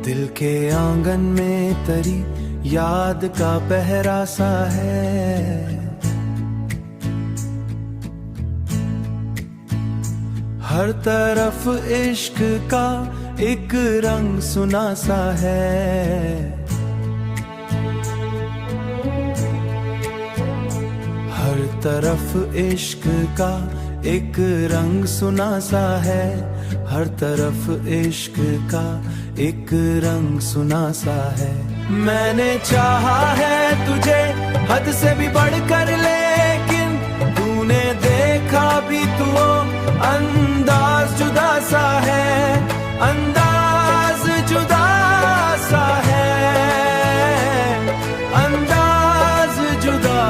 दिल के आंगन में तरी याद का पहरा सा है। हर तरफ इश्क का एक रंग सुना सा है। हर तरफ इश्क का एक रंग सुना सा है। हर तरफ इश्क का एक रंग सुना सा है। मैंने चाहा है तुझे हद से भी बढ़कर, लेकिन तूने देखा भी तो अंदाज जुदा सा है। अंदाज जुदा सा है। अंदाज जुदा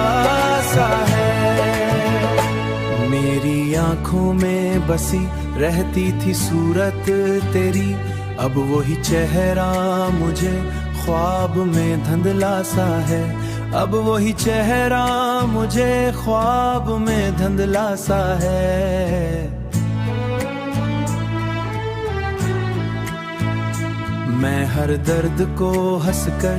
सा है। मेरी आंखों में बसी रहती थी सूरत तेरी, अब वही चेहरा मुझे ख्वाब में धुंधला सा है। अब वही चेहरा मुझे ख्वाब में धुंधला सा है। मैं हर दर्द को हंसकर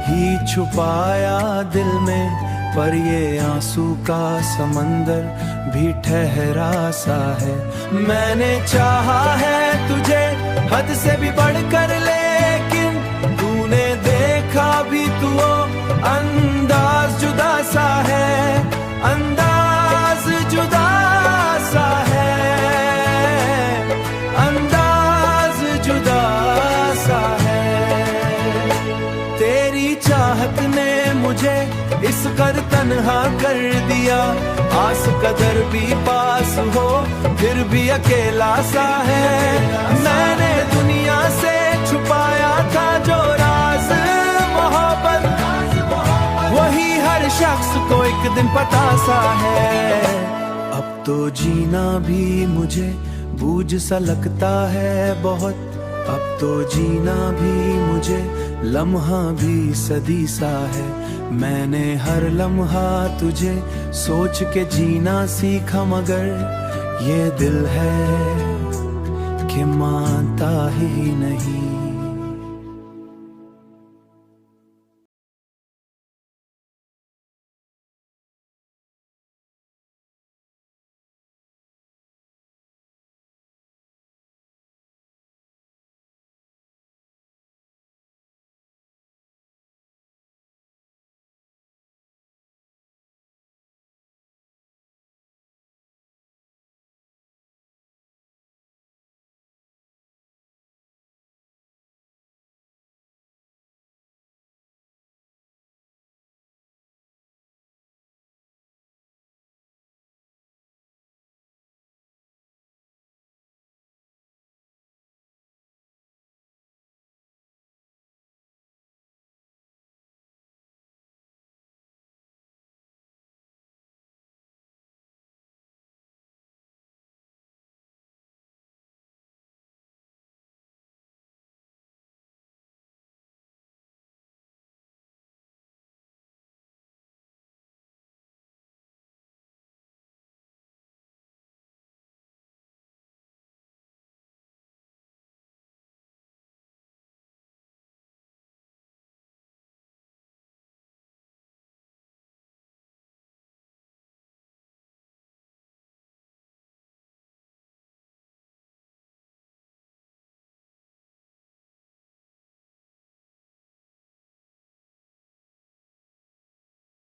ही छुपाया दिल में, पर ये आंसू का समंदर भी ठहरा सा है। मैंने चाहा है तुझे हद से भी बढ़कर, लेकिन तूने देखा भी तो अंदाज जुदा सा है। अंदाज जुदा सा है। अंदाज जुदा सा है। तेरी चाहत ने मुझे इस कदर तन्हा कर दिया, आस कदर भी पास हो फिर भी अकेला सा है। मैंने दुनिया से छुपाया था जो राज मोहब्बत, वही हर शख्स को एक दिन पता सा है। अब तो जीना भी मुझे बोझ सा लगता है बहुत। अब तो जीना भी मुझे लम्हा भी सदी सा है। मैंने हर लम्हा तुझे सोच के जीना सीखा, मगर ये दिल है कि मानता ही नहीं।